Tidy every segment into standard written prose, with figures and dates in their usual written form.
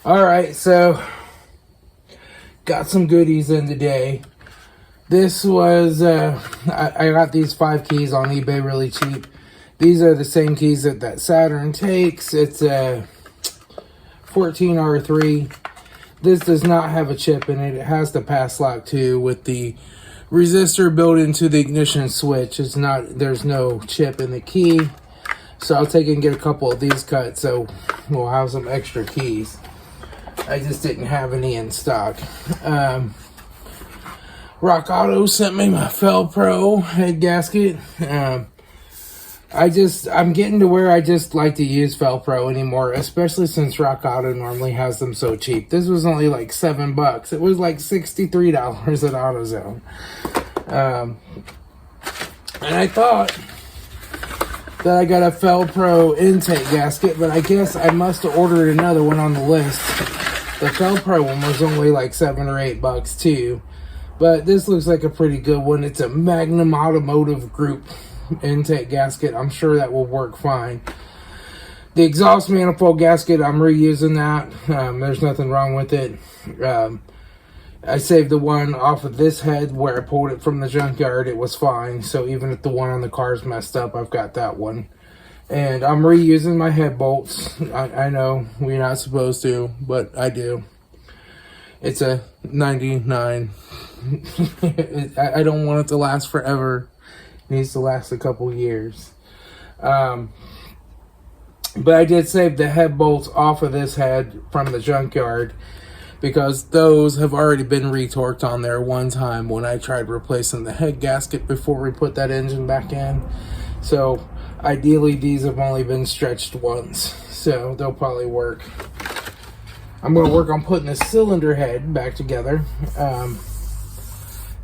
Alright, so got some goodies in today. This was, I got these 5 keys on eBay really cheap. These are the same keys that Saturn takes. It's a 14R3. This does not have a chip in it. It has the pass lock too with the resistor built into the ignition switch. It's not, there's no chip in the key. So I'll take and get a couple of these cut so we'll have some extra keys. I just didn't have any in stock. Rock Auto sent me my FrugalPrepper head gasket. I'm getting to where I just like to use FrugalPrepper anymore, especially since Rock Auto normally has them so cheap. This was only like $7. It was like $63 at AutoZone. And I thought that I got a FrugalPrepper intake gasket, but I guess I must have ordered another one on the list. The FrugalPrepper one was only like $7 or $8 too. But this looks like a pretty good one. It's a Magnum Automotive Group intake gasket. I'm sure that will work fine. The exhaust manifold gasket, I'm reusing that. There's nothing wrong with it. I saved the one off of this head where I pulled it from the junkyard. It was fine. So even if the one on the car's messed up, I've got that one. And I'm reusing my head bolts. I know we're not supposed to, but I do. It's a 99. I don't want it to last forever. It needs to last a couple years. But I did save the head bolts off of this head from the junkyard because those have already been retorqued on there one time when I tried replacing the head gasket before we put that engine back in. So ideally these have only been stretched once, so they'll probably work. I'm going to work on putting the cylinder head back together.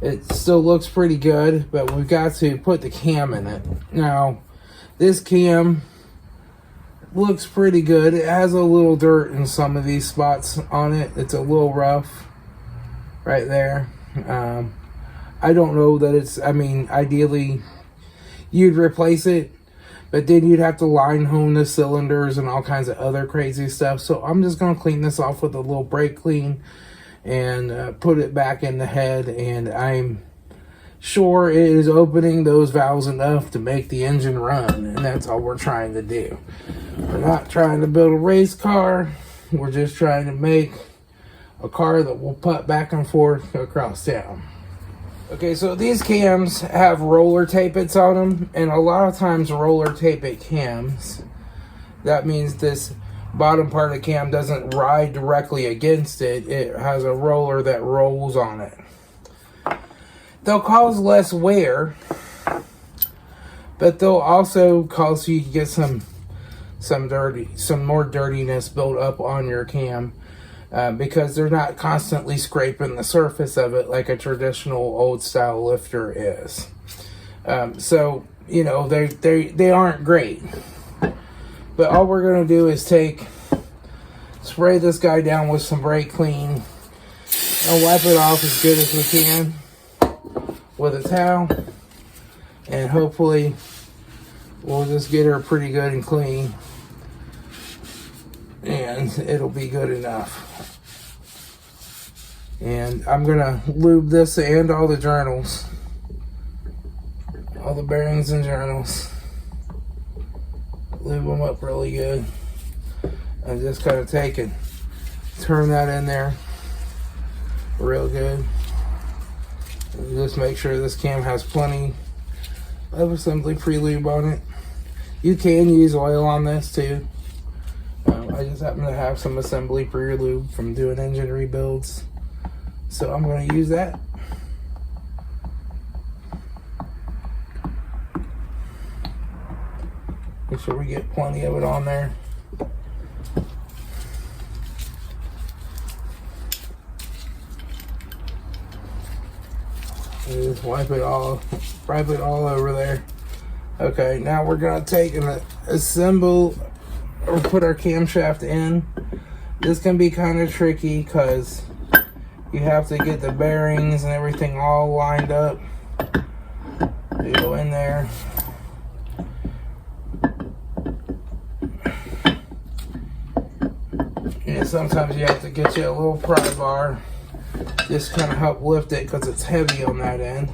It still looks pretty good, but we've got to put the cam in it. Now, this cam looks pretty good. It has a little dirt in some of these spots on it. It's a little rough right there. I don't know that it's, I mean, ideally you'd replace it, but then you'd have to line hone the cylinders and all kinds of other crazy stuff. So I'm just going to clean this off with a little brake clean and put it back in the head. And I'm sure it is opening those valves enough to make the engine run. And that's all we're trying to do. We're not trying to build a race car. We're just trying to make a car that will putt back and forth across town. Okay, so these cams have roller tapeits on them, and a lot of times roller tapeit cams, that means this bottom part of the cam doesn't ride directly against it. It has a roller that rolls on it. They'll cause less wear, but they'll also cause you to get some more dirtiness built up on your cam. Because they're not constantly scraping the surface of it like a traditional old style lifter is. So, you know, they aren't great. But all we're going to do is spray this guy down with some brake clean and wipe it off as good as we can with a towel. And hopefully we'll just get her pretty good and clean. And it'll be good enough. And I'm gonna lube this and all the journals, all the bearings and journals, lube them up really good. And just kind of take and turn that in there real good. And just make sure this cam has plenty of assembly pre-lube on it. You can use oil on this too. I just happen to have some assembly pre-lube from doing engine rebuilds, so I'm going to use that. Make sure we get plenty of it on there. And just wipe it all over there. Okay, now we're going to take and assemble or put our camshaft in. This can be kind of tricky because you have to get the bearings and everything all lined up. You go in there. And sometimes you have to get you a little pry bar, just kind of help lift it because it's heavy on that end.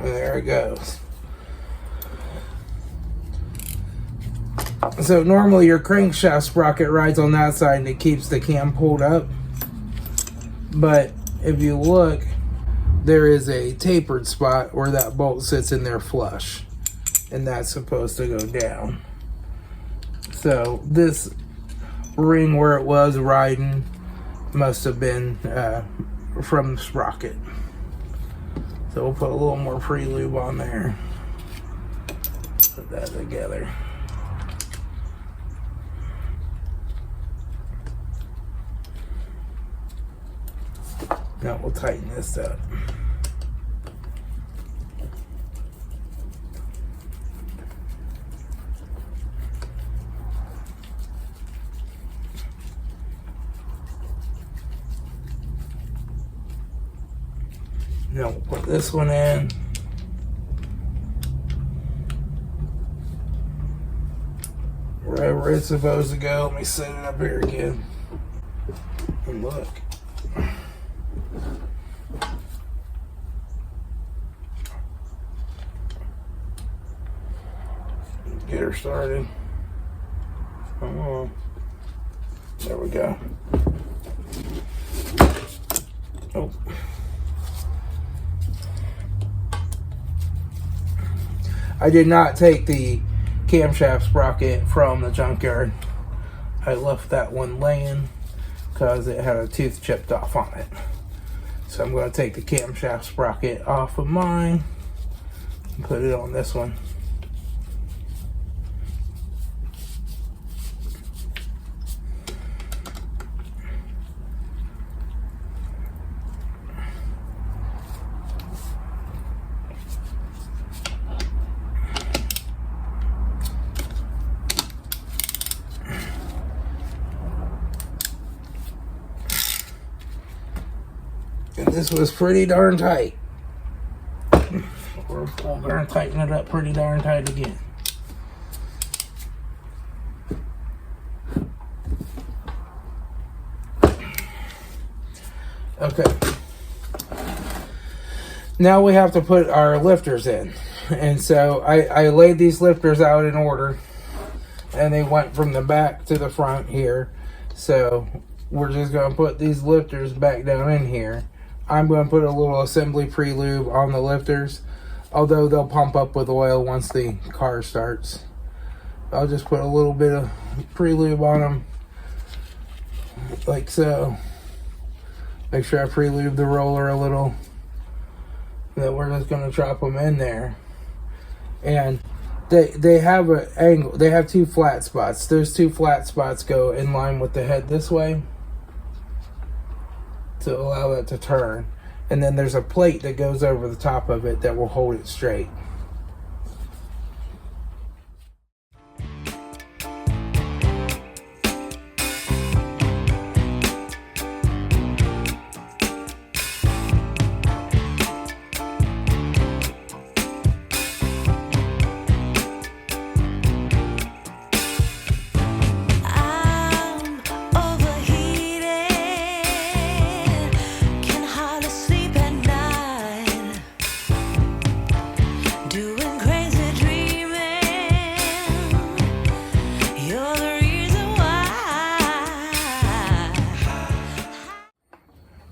There it goes. So normally your crankshaft sprocket rides on that side and it keeps the cam pulled up. But if you look, there is a tapered spot where that bolt sits in there flush. And that's supposed to go down. So this ring where it was riding must have been from the sprocket. So we'll put a little more pre-lube on there. Put that together. Now we'll tighten this up. Now we'll put this one in. Right where it's supposed to go. Let me set it up here again. And look. Get her started. Come on. There we go. Oh. I did not take the camshaft sprocket from the junkyard. I left that one laying because it had a tooth chipped off on it. So I'm going to take the camshaft sprocket off of mine and put it on this one. And this was pretty darn tight. We're going to tighten it up pretty darn tight again. Okay. Now we have to put our lifters in. And so I laid these lifters out in order. And they went from the back to the front here. So we're just going to put these lifters back down in here. I'm going to put a little assembly pre-lube on the lifters, although they'll pump up with oil once the car starts. I'll just put a little bit of pre-lube on them, like so. Make sure I pre-lube the roller a little. Then we're just going to drop them in there. And they have an angle. They have two flat spots. Those two flat spots go in line with the head this way, to allow that to turn. And then there's a plate that goes over the top of it that will hold it straight.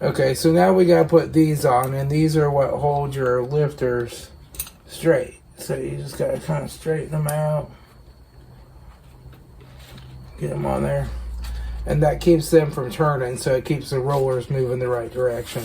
Okay, so now we gotta put these on, and these are what hold your lifters straight. So you just gotta kind of straighten them out, get them on there, and that keeps them from turning, so it keeps the rollers moving the right direction.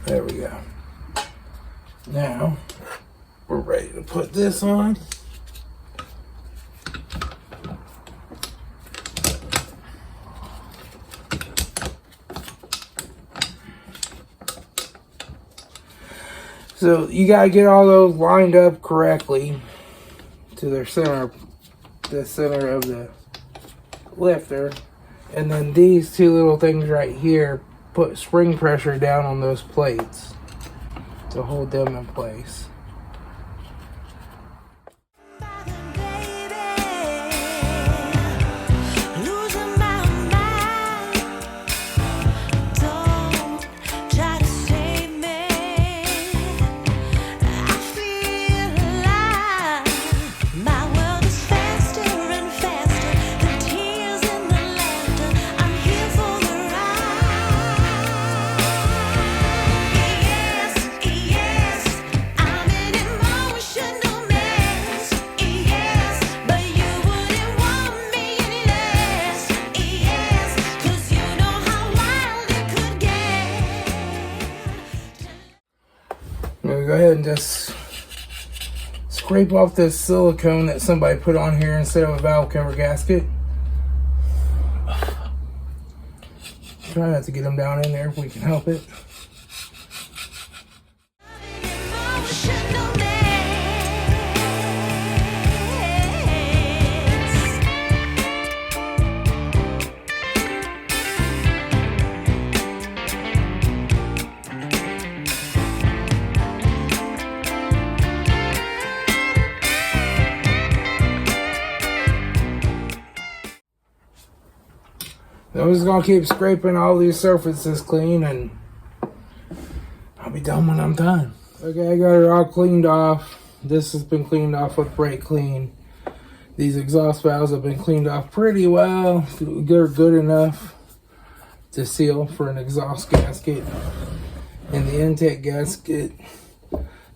There we go. Now, we're ready to put this on. So you gotta get all those lined up correctly to their center, the center of the lifter. And then these two little things right here put spring pressure down on those plates to hold them in place. I'm gonna go ahead and just scrape off this silicone that somebody put on here instead of a valve cover gasket. Try not to get them down in there if we can help it. I'm just gonna keep scraping all these surfaces clean, and I'll be done when I'm done. Okay, I got it all cleaned off. This has been cleaned off with brake clean. These exhaust valves have been cleaned off pretty well. They're good enough to seal for an exhaust gasket. And the intake gasket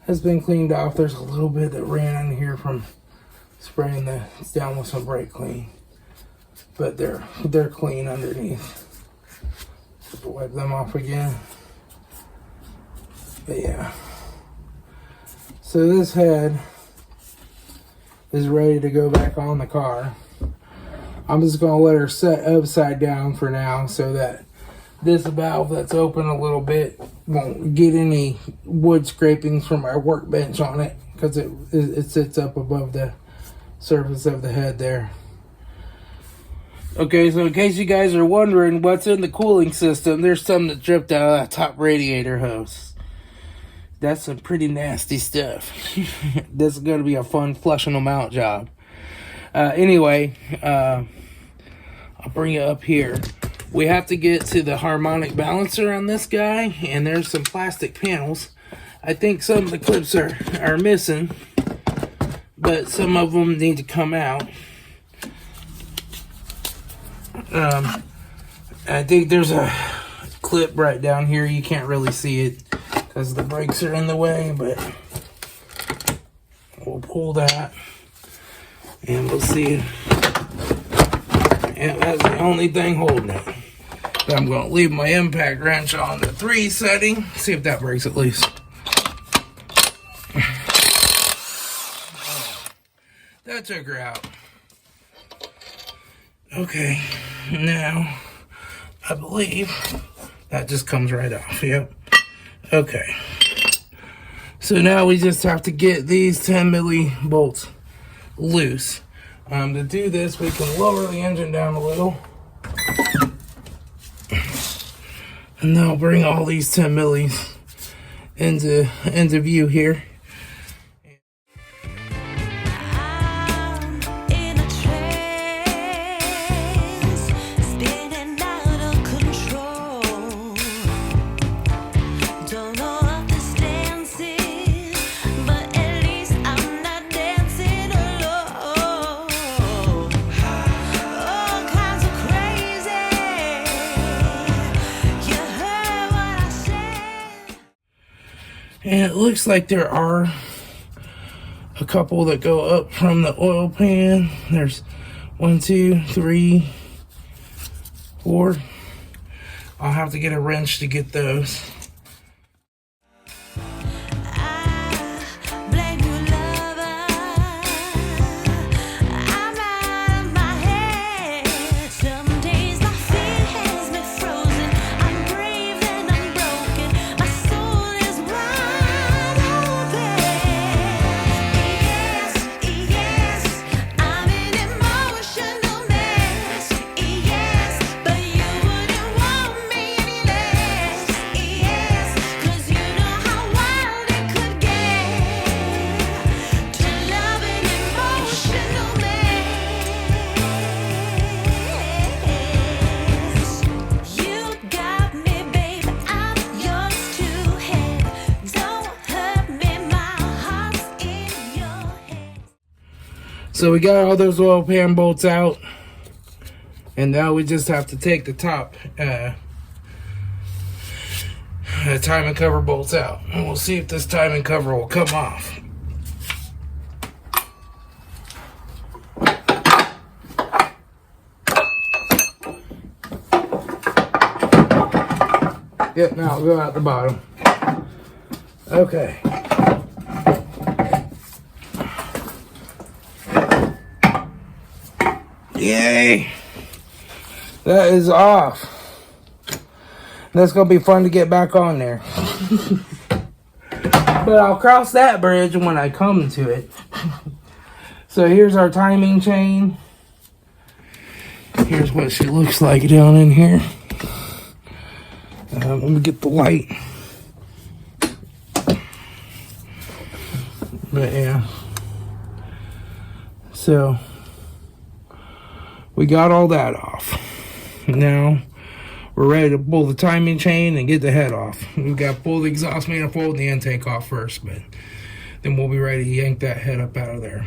has been cleaned off. There's a little bit that ran in here from spraying this down with some brake clean. But they're clean underneath. Wipe them off again. But yeah. So this head is ready to go back on the car. I'm just gonna let her set upside down for now so that this valve that's open a little bit won't get any wood scrapings from our workbench on it, because it sits up above the surface of the head there. Okay, so in case you guys are wondering what's in the cooling system, there's some that dripped out of that top radiator hose. That's some pretty nasty stuff. This is going to be a fun flushing them out job. Anyway, I'll bring it up here. We have to get to the harmonic balancer on this guy, and there's some plastic panels. I think some of the clips are missing, but some of them need to come out. I think there's a clip right down here. You can't really see it because the brakes are in the way, but we'll pull that and we'll see it. And that's the only thing holding it. I'm going to leave my impact wrench on the 3 setting. See if that breaks at least. That took her out. Okay, now I believe that just comes right off. Yep. Okay. So now we just have to get these 10 milli bolts loose. To do this, we can lower the engine down a little. And now bring all these 10 millis into view here. And it looks like there are a couple that go up from the oil pan. There's 1, 2, 3, 4. I'll have to get a wrench to get those. So we got all those oil pan bolts out, and now we just have to take the top timing cover bolts out, and we'll see if this timing cover will come off. Yep, now we'll go out the bottom. Okay. Yay! That is off. That's gonna be fun to get back on there. But I'll cross that bridge when I come to it. So here's our timing chain. Here's what she looks like down in here. Let me get the light. But yeah. So we got all that off. Now we're ready to pull the timing chain and get the head off. We've got to pull the exhaust manifold and the intake off first, but then we'll be ready to yank that head up out of there.